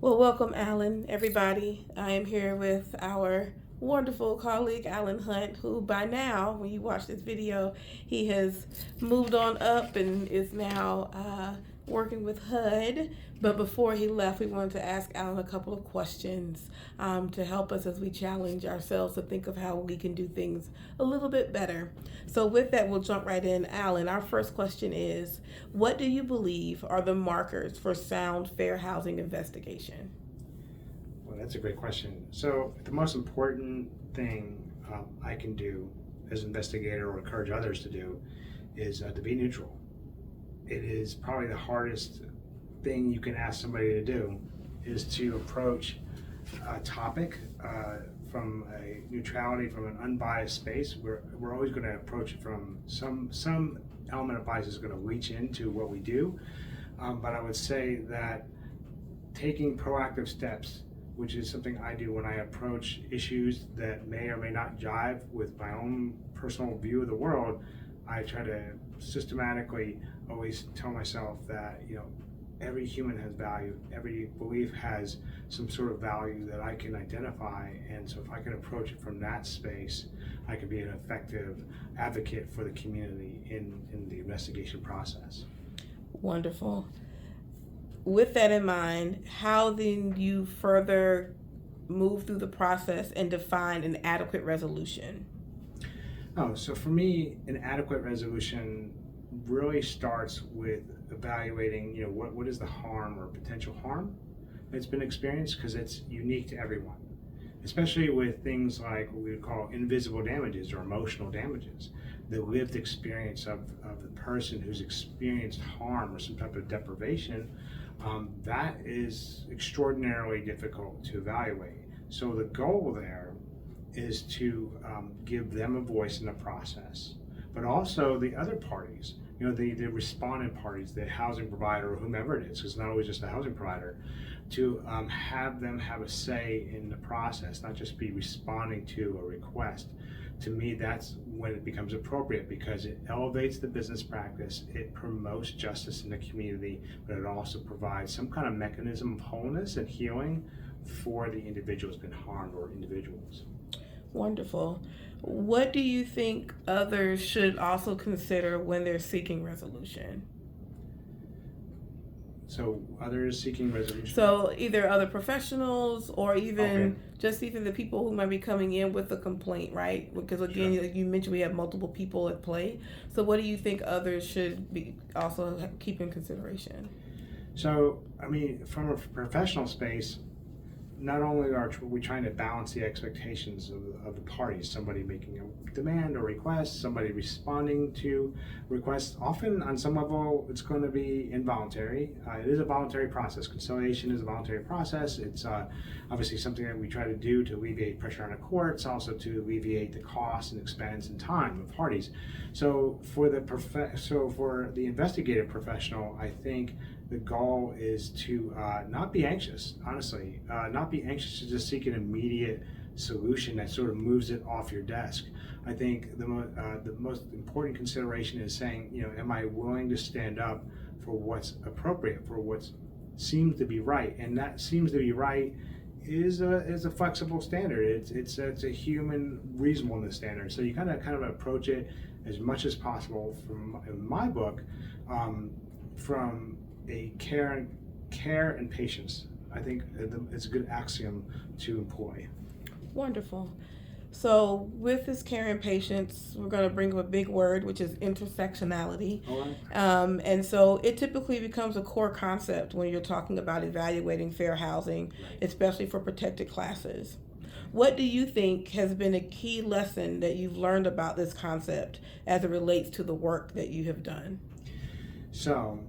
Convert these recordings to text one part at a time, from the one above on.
Well, welcome, Alan, everybody. I am here with our wonderful colleague, Alan Hunt, who by now, when you watch this video, he has moved on up and is now working with HUD. But before he left, we wanted to ask Alan a couple of questions to help us as we challenge ourselves to think of how we can do things a little bit better. So, with that, we'll jump right in. Alan, our first question is, what do you believe are the markers for sound fair housing investigation? Well, that's a great question. So, the most important thing I can do as an investigator or encourage others to do is to be neutral. It is probably the hardest thing you can ask somebody to do is to approach a topic from a neutrality, from an unbiased space. We're always going to approach it from some element of bias is going to reach into what we do. But I would say that taking proactive steps, which is something I do when I approach issues that may or may not jive with my own personal view of the world, I try to systematically always tell myself that, every human has value, every belief has some sort of value that I can identify, and so if I can approach it from that space, I can be an effective advocate for the community in the investigation process. Wonderful. With that in mind, how then you further move through the process and define an adequate resolution? Oh, so for me, an adequate resolution really starts with evaluating, what is the harm or potential harm that's been experienced, because it's unique to everyone, especially with things like what we would call invisible damages or emotional damages, the lived experience of the person who's experienced harm or some type of deprivation. That is extraordinarily difficult to evaluate. So the goal there is to give them a voice in the process, but also the other parties, the respondent parties, the housing provider or whomever it is, because it's not always just the housing provider, to have them have a say in the process, not just be responding to a request. To me, that's when it becomes appropriate, because it elevates the business practice, it promotes justice in the community, but it also provides some kind of mechanism of wholeness and healing for the individual who's been harmed or individuals. Wonderful. What do you think others should also consider when they're seeking resolution? So others seeking resolution. So either other professionals or even Okay. just even the people who might be coming in with a complaint, right? Because again, Sure. like you mentioned, we have multiple people at play. So what do you think others should be also keep in consideration? So, I mean, from a professional space, not only are we trying to balance the expectations of the parties, somebody making a demand or request, somebody responding to requests, often on some level it's going to be involuntary. It is a voluntary process. Conciliation is a voluntary process. It's obviously something that we try to do to alleviate pressure on the courts, also to alleviate the cost and expense and time of parties. So for the investigative professional, I think the goal is to not be anxious, honestly, not be anxious to just seek an immediate solution that sort of moves it off your desk. I think the most important consideration is saying, am I willing to stand up for what's appropriate, for what seems to be right? And that seems to be right is a flexible standard. It's a human reasonableness standard. So you kind of approach it as much as possible, from in my book, from a care and patience. I think it's a good axiom to employ. Wonderful. So with this care and patience, we're going to bring up a big word, which is intersectionality. All right. And so it typically becomes a core concept when you're talking about evaluating fair housing, especially for protected classes. What do you think has been a key lesson that you've learned about this concept as it relates to the work that you have done? So,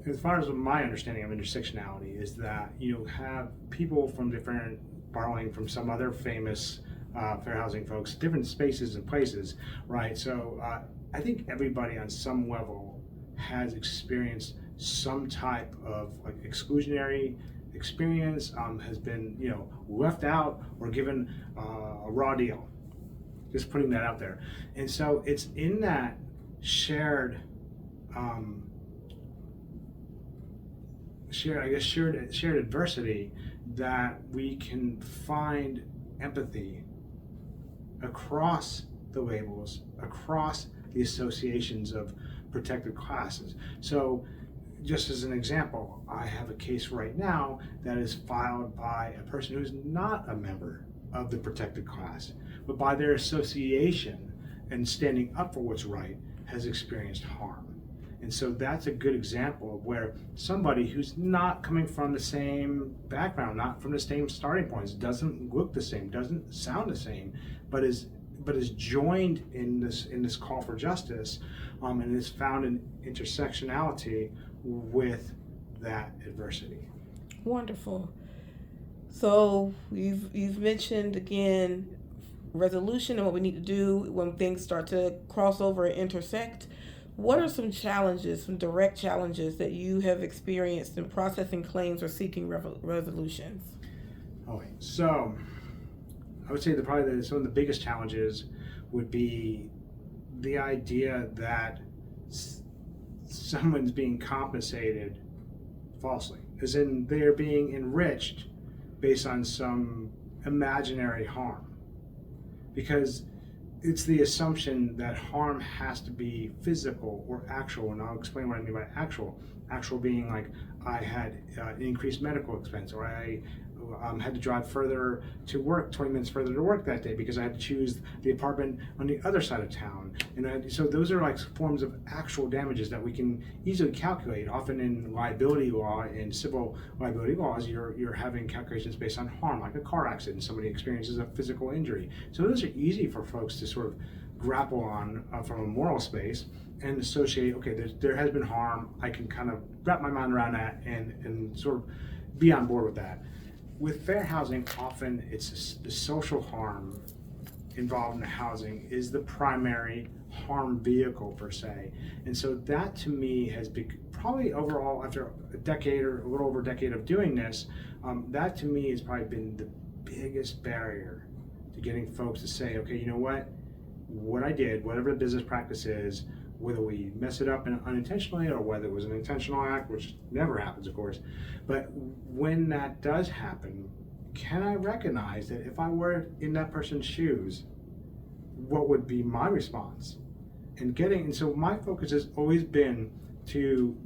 as far as my understanding of intersectionality is that you have people from different, borrowing from some other famous fair housing folks, different spaces and places, right? So I think everybody on some level has experienced some type of like exclusionary experience, has been left out or given a raw deal. Just putting that out there, and so it's in that shared shared adversity that we can find empathy across the labels, across the associations of protected classes. So just as an example, I have a case right now that is filed by a person who's not a member of the protected class, but by their association and standing up for what's right has experienced harm. And so that's a good example of where somebody who's not coming from the same background, not from the same starting points, doesn't look the same, doesn't sound the same, but is joined in this call for justice, and is found an intersectionality with that adversity. Wonderful. So you've mentioned again resolution and what we need to do when things start to cross over and intersect. What are some challenges, some direct challenges that you have experienced in processing claims or seeking resolutions? Okay, so I would say that some of the biggest challenges would be the idea that someone's being compensated falsely, as in they're being enriched based on some imaginary harm. Because it's the assumption that harm has to be physical or actual, and I'll explain what I mean by actual. Actual being like I had an increased medical expense, or I had to drive further to work, 20 minutes further to work that day because I had to choose the apartment on the other side of town. And so those are like forms of actual damages that we can easily calculate. Often in liability law, in civil liability laws, you're having calculations based on harm, like a car accident, somebody experiences a physical injury. So those are easy for folks to sort of grapple on from a moral space and associate, okay, there has been harm, I can kind of wrap my mind around that and sort of be on board with that. With fair housing, often it's the social harm involved in the housing is the primary harm vehicle per se. And so that to me has been probably overall, after a decade or a little over a decade of doing this, that to me has probably been the biggest barrier to getting folks to say, okay, you know what I did, whatever the business practice is, whether we mess it up unintentionally or whether it was an intentional act, which never happens, of course. But when that does happen, can I recognize that if I were in that person's shoes, what would be my response? And so my focus has always been to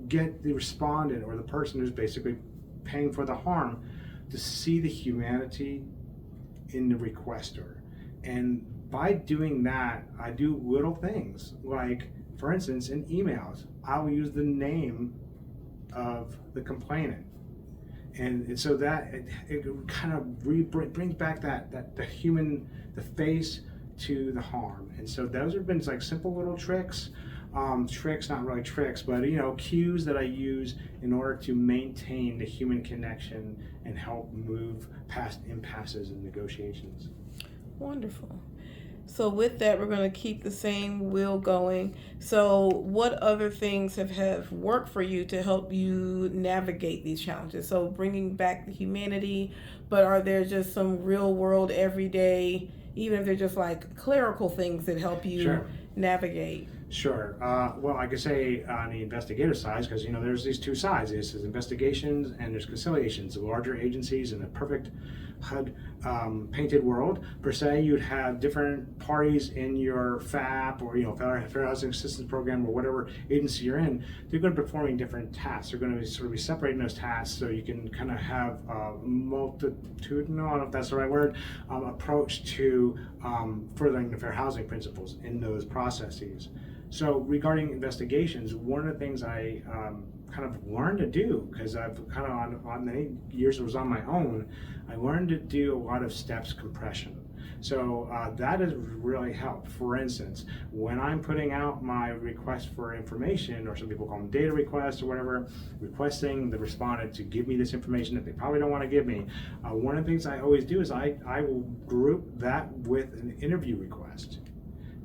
get the respondent or the person who's basically paying for the harm to see the humanity in the requester. And by doing that, I do little things like, for instance, in emails, I'll use the name of the complainant. And so that it kind of brings back the human, the face to the harm. And so those have been like simple little tricks, not really tricks, but cues that I use in order to maintain the human connection and help move past impasses and negotiations. Wonderful. So with that, we're going to keep the same wheel going. So what other things have worked for you to help you navigate these challenges? So bringing back the humanity, but are there just some real world everyday, even if they're just like clerical things that help you navigate? Sure. Well, I could say on the investigative side, because there's these two sides. There's investigations and there's conciliations. The larger agencies in a perfect HUD painted world, per se, you'd have different parties in your FAP or Fair Housing Assistance Program or whatever agency you're in. They're going to be performing different tasks. They're going to sort of be separating those tasks so you can kind of have a multitudinal, I don't know if that's the right word, approach to furthering the fair housing principles in those processes. So regarding investigations, one of the things I kind of learned to do, because I've kind of on many years it was on my own, I learned to do a lot of steps compression. So that has really helped. For instance, when I'm putting out my request for information, or some people call them data requests or whatever, requesting the respondent to give me this information that they probably don't want to give me, one of the things I always do is I will group that with an interview request.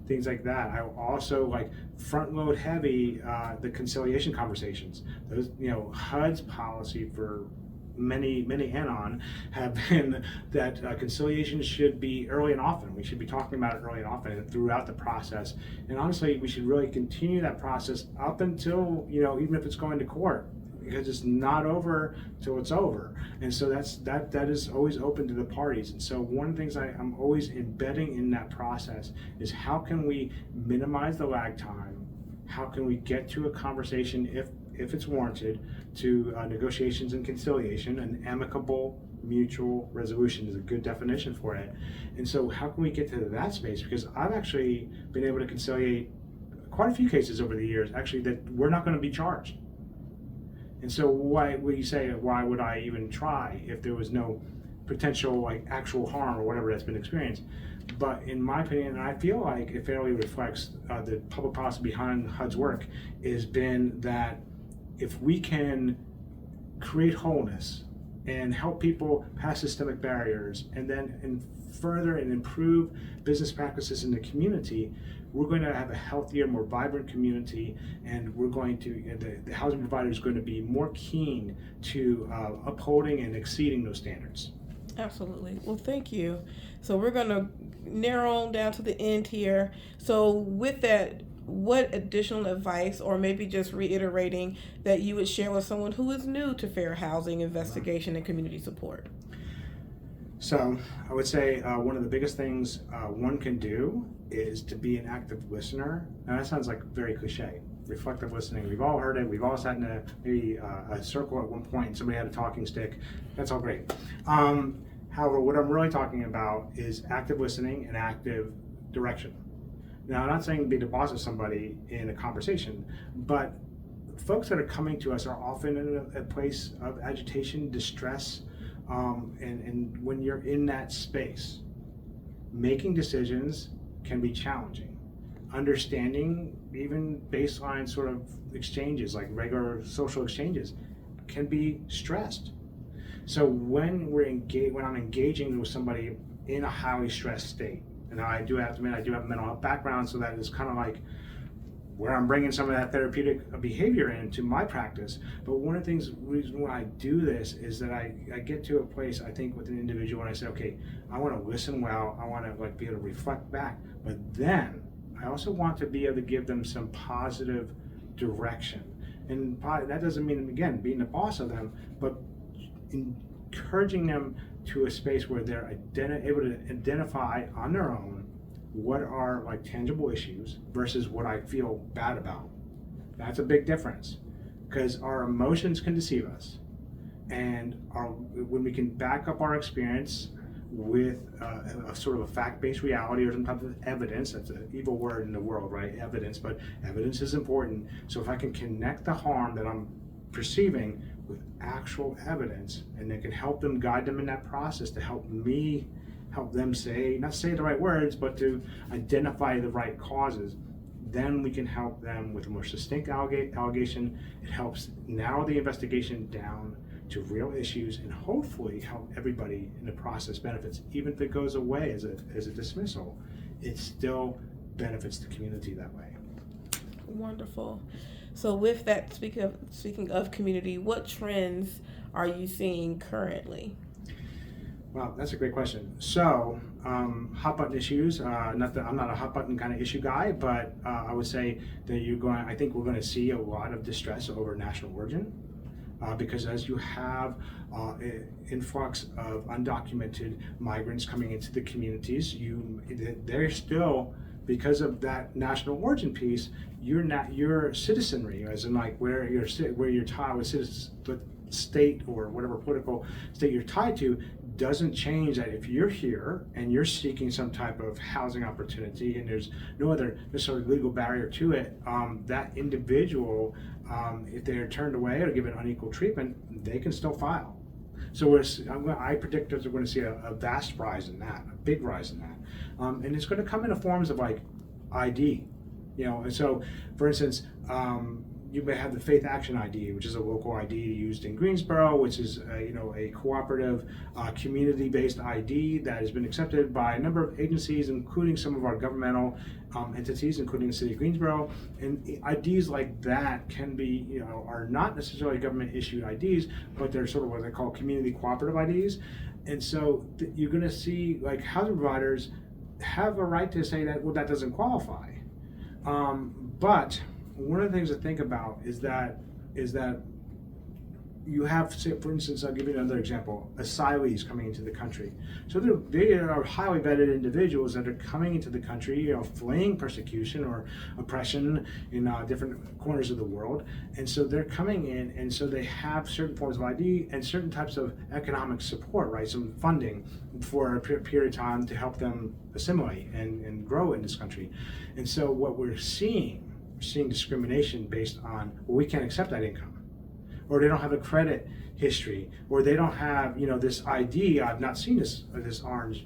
Things like that. I will also front load heavy the conciliation conversations. Those, HUD's policy for many anon have been that conciliation should be early and often. We should be talking about it early and often and throughout the process. And honestly, we should really continue that process up until, even if it's going to court. because it's not over till it's over. And so that is always open to the parties. And so one of the things I'm always embedding in that process is how can we minimize the lag time? How can we get to a conversation if it's warranted to negotiations and conciliation? An amicable mutual resolution is a good definition for it. And so how can we get to that space? Because I've actually been able to conciliate quite a few cases over the years, actually, that we're not going to be charged. And so why would you say, why would I even try if there was no potential like actual harm or whatever that's been experienced? But in my opinion, and I feel like it fairly reflects the public policy behind HUD's work, has been that if we can create wholeness and help people pass systemic barriers and further and improve business practices in the community, we're going to have a healthier, more vibrant community, and we're going to, the housing provider is going to be more keen to upholding and exceeding those standards. Absolutely. Well, thank you. So we're going to narrow down to the end here. So with that, what additional advice, or maybe just reiterating, that you would share with someone who is new to fair housing investigation and community support? So I would say one of the biggest things one can do is to be an active listener. Now that sounds like very cliche. Reflective listening, we've all heard it. We've all sat in a circle at one point and somebody had a talking stick. That's all great. However, what I'm really talking about is active listening and active direction. Now, I'm not saying be the boss of somebody in a conversation, but folks that are coming to us are often in a place of agitation, distress, and when you're in that space, making decisions can be challenging. Understanding even baseline sort of exchanges, like regular social exchanges, can be stressed. So when I'm engaging with somebody in a highly stressed state, and I do have to admit I do have a mental health background, so that is kind of like where I'm bringing some of that therapeutic behavior into my practice. But one of the reason why I do this is that I get to a place, I think, with an individual, and I say, okay, I want to listen well, I want to like be able to reflect back, but then I also want to be able to give them some positive direction. And that doesn't mean, again, being the boss of them, but encouraging them to a space where they're able to identify on their own what are like tangible issues versus what I feel bad about. That's a big difference, because our emotions can deceive us, and when we can back up our experience with a sort of a fact-based reality or some type of evidence. That's an evil word in the world, right? Evidence, but evidence is important. So if I can connect the harm that I'm perceiving with actual evidence, and it can help them, guide them in that process to help them not say the right words, but to identify the right causes, then we can help them with a more succinct allegation. It helps narrow the investigation down to real issues and hopefully help everybody in the process benefits. Even if it goes away as a dismissal, it still benefits the community that way. Wonderful. So with that, speaking of community, what trends are you seeing currently? Wow, that's a great question. So, hot button issues. Not that I'm not a hot button kind of issue guy, but I would say that I think we're going to see a lot of distress over national origin, because as you have an influx of undocumented migrants coming into the communities, they're still, because of that national origin piece, your citizenry, as in like where you're tied with state or whatever political state you're tied to, doesn't change that if you're here and you're seeking some type of housing opportunity and there's no other necessarily legal barrier to it, that individual, if they're turned away or given unequal treatment, they can still file. So I predict that we're going to see a vast rise in that, a big rise in that. And it's going to come in the forms of like ID, and so, for instance, you may have the Faith Action ID, which is a local ID used in Greensboro, which is a cooperative, community-based ID that has been accepted by a number of agencies, including some of our governmental entities, including the city of Greensboro. And IDs like that can be, are not necessarily government-issued IDs, but they're sort of what they call community cooperative IDs. And so you're going to see like housing providers have a right to say that, well, that doesn't qualify. But one of the things to think about is that you have, say, for instance, I'll give you another example, asylees coming into the country. So they are highly vetted individuals that are coming into the country, fleeing persecution or oppression in different corners of the world. And so they're coming in, and so they have certain forms of ID and certain types of economic support, right? Some funding for a period of time to help them assimilate and grow in this country. And so what we're seeing discrimination based on, well, we can't accept that income, or they don't have a credit history, or they don't have, this ID. I've not seen this orange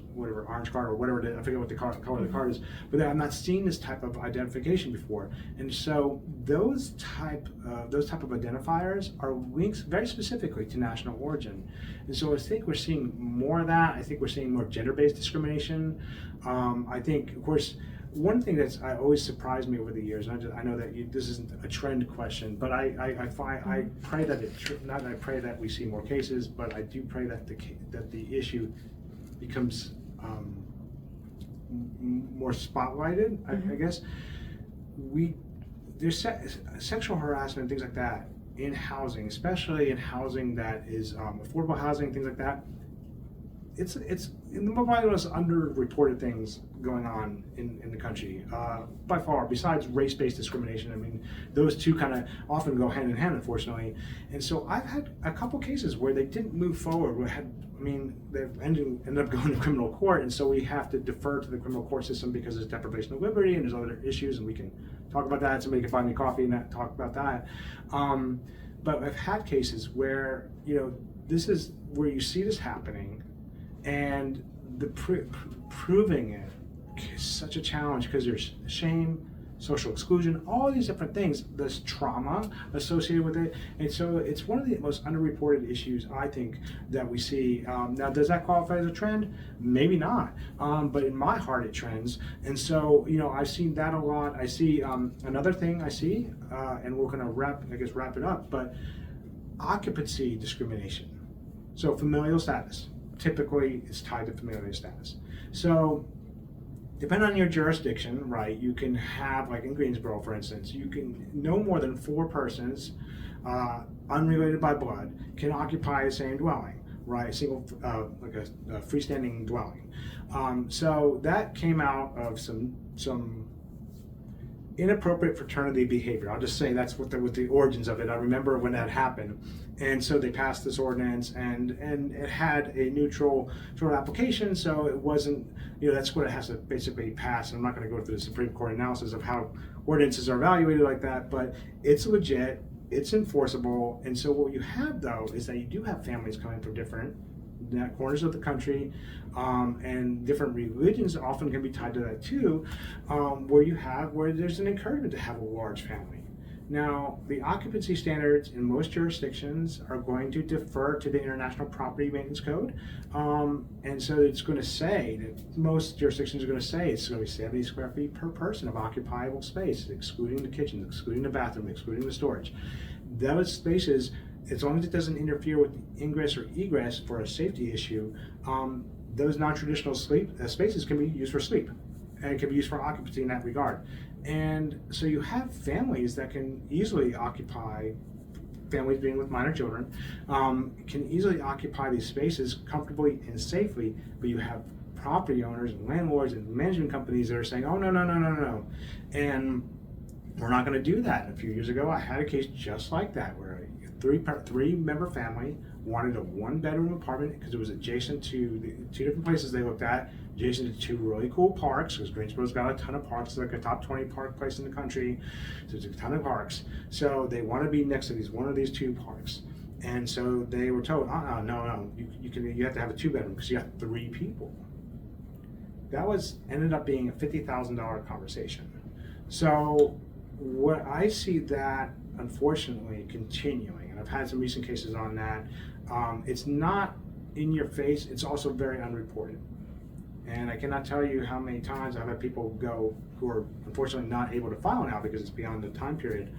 card or whatever I forget what the color of the card is, but I've not seen this type of identification before. And so those type of identifiers are linked very specifically to national origin. And so I think we're seeing more of that. I think we're seeing more gender-based discrimination. I think, of course, one thing that's always surprised me over the years, and I know that this isn't a trend question, but I pray that pray that we see more cases, but I do pray that the issue becomes more spotlighted. I guess there's sexual harassment, things like that in housing, especially in housing that is affordable housing, things like that. It's in the one of the most underreported things going on in the country by far, besides race-based discrimination. I mean, those two kind of often go hand in hand, unfortunately. And so I've had a couple cases where they didn't move forward. They've ended up going to criminal court, and so we have to defer to the criminal court system because there's deprivation of liberty and there's other issues, and we can talk about that. Somebody can buy me coffee and talk about that. But I've had cases where, this is where you see this happening, and the proving it is such a challenge because there's shame, social exclusion, all these different things. There's trauma associated with it, and so it's one of the most underreported issues, I think, that we see. Now, does that qualify as a trend? Maybe not, but in my heart it trends. And so, I've seen that a lot. I see another thing I see, and we're gonna wrap it up, but occupancy discrimination. So familial status typically is tied to familial status. So depending on your jurisdiction, right, you can have, like in Greensboro, for instance, you can, no more than 4 persons, unrelated by blood, can occupy the same dwelling, right, a single, like a freestanding dwelling. So that came out of some inappropriate fraternity behavior. I'll just say that's what the origins of it. I remember when that happened. And so they passed this ordinance, and it had a neutral sort of application, so it wasn't, that's what it has to basically pass. And I'm not going to go through the Supreme Court analysis of how ordinances are evaluated like that, but it's legit, it's enforceable. And so what you have, though, is that you do have families coming from different corners of the country, and different religions often can be tied to that too, where there's an encouragement to have a large family. Now, the occupancy standards in most jurisdictions are going to defer to the International Property Maintenance Code, and so it's going to say that most jurisdictions are going to say it's going to be 70 square feet per person of occupiable space, excluding the kitchen, excluding the bathroom, excluding the storage. Those spaces, as long as it doesn't interfere with ingress or egress for a safety issue, those non-traditional spaces can be used for sleep, and it can be used for occupancy in that regard. And so you have families that can easily occupy, families being with minor children, can easily occupy these spaces comfortably and safely, but you have property owners and landlords and management companies that are saying, oh, no. And we're not going to do that. A few years ago, I had a case just like that where a three-member family wanted a 1-bedroom apartment because it was adjacent to the 2 different places they looked at, adjacent to 2 really cool parks, because Greensboro's got a ton of parks. It's like a top 20 park place in the country, so there's a ton of parks. So they want to be next to one of these 2 parks. And so they were told, no, you have to have a 2-bedroom because you got 3 people. That ended up being a $50,000 conversation. So what I see that, unfortunately, continuing, and I've had some recent cases on that, it's not in your face, it's also very unreported. And I cannot tell you how many times I've had people go who are unfortunately not able to file now because it's beyond the time period,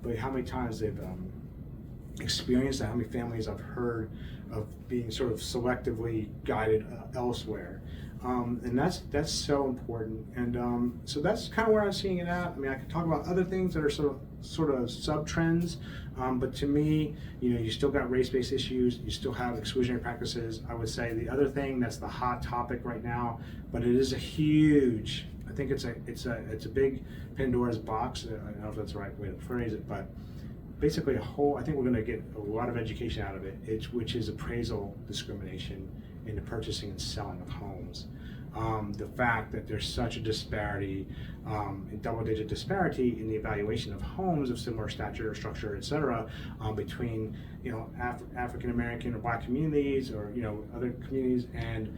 but how many times they've experienced that, how many families I've heard of being sort of selectively guided elsewhere. And that's so important. And so that's kind of where I'm seeing it at. I mean, I could talk about other things that are sort of sort of sub-trends, but to me, you still got race-based issues, you still have exclusionary practices. I would say the other thing that's the hot topic right now, but it is a huge, I think it's a big Pandora's box. I don't know if that's the right way to phrase it, but basically I think we're going to get a lot of education out of it, which is appraisal discrimination in the purchasing and selling of homes. The fact that there's such a disparity, double-digit disparity in the evaluation of homes of similar stature, structure, etc., between African American or Black communities, or other communities, and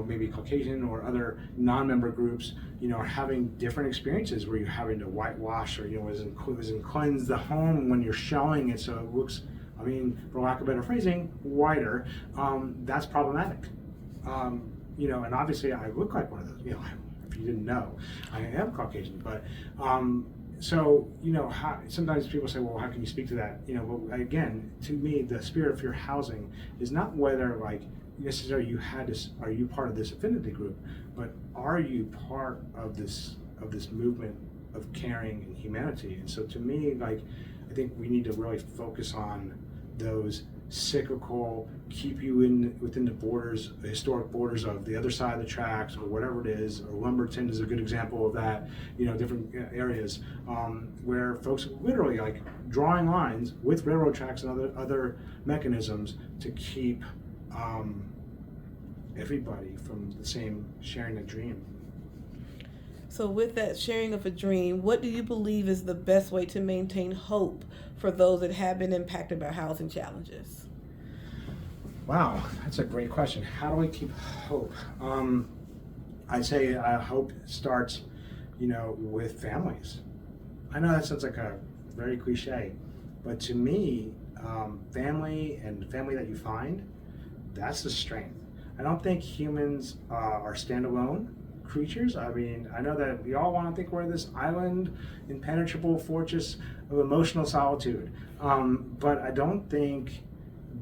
maybe Caucasian or other non-member groups, are having different experiences where you're having to whitewash or cleanse the home when you're showing it so it looks, for lack of better phrasing, whiter. That's problematic. And obviously I look like one of those, if you didn't know, I am Caucasian, but, sometimes people say, well, how can you speak to that? Well, again, to me, the spirit of fair housing is not whether necessarily are you part of this affinity group, but are you part of this movement of caring and humanity? And so to me, I think we need to really focus on those cyclical, keep you within the historic borders of the other side of the tracks, or whatever it is, or Lumberton is a good example of that, different areas where folks are literally drawing lines with railroad tracks and other mechanisms to keep everybody from the same sharing a dream. So with that sharing of a dream, what do you believe is the best way to maintain hope for those that have been impacted by housing challenges? Wow, that's a great question. How do we keep hope? I'd say hope starts, with families. I know that sounds like a very cliche, but to me, family and the family that you find, that's the strength. I don't think humans are standalone creatures. I know that we all want to think we're this island, impenetrable fortress of emotional solitude, but I don't think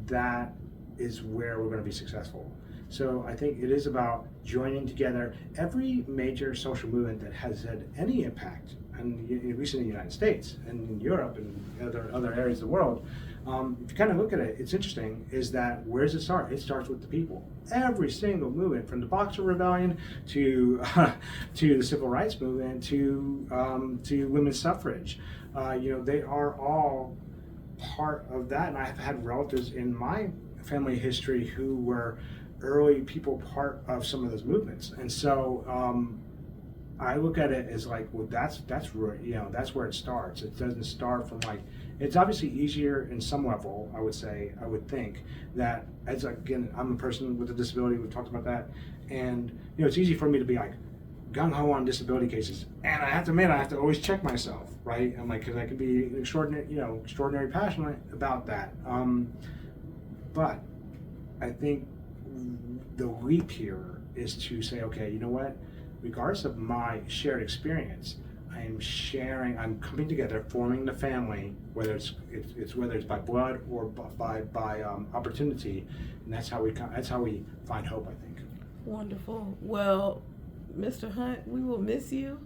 that is where we're going to be successful. So I think it is about joining together. Every major social movement that has had any impact, and at least in the United States and in Europe and other areas of the world, if you kind of look at it, it's interesting, is that where does it start? It starts with the people. Every single movement, from the Boxer Rebellion to the Civil Rights Movement to women's suffrage, they are all part of that. And I've had relatives in my family history who were early people part of some of those movements, and so I look at it as that's where it starts. It doesn't start from it's obviously easier in some level, I would think, that as I'm a person with a disability, we've talked about that, and it's easy for me to be gung-ho on disability cases, and I have to admit I have to always check myself, right? And because I can be extraordinary passionate about that, but I think the leap here is to say, okay, you know what? Regardless of my shared experience, I'm coming together, forming the family, whether it's by blood or by opportunity, and that's how we find hope, I think. Wonderful. Well, Mr. Hunt, we will miss you.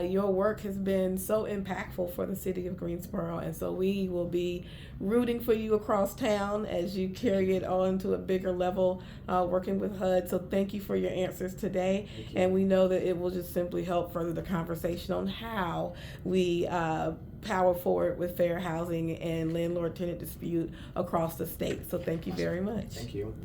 Your work has been so impactful for the city of Greensboro, and so we will be rooting for you across town as you carry it on to a bigger level, working with HUD. So thank you for your answers today, and we know that it will just simply help further the conversation on how we power forward with fair housing and landlord-tenant dispute across the state. So thank you very much. Thank you.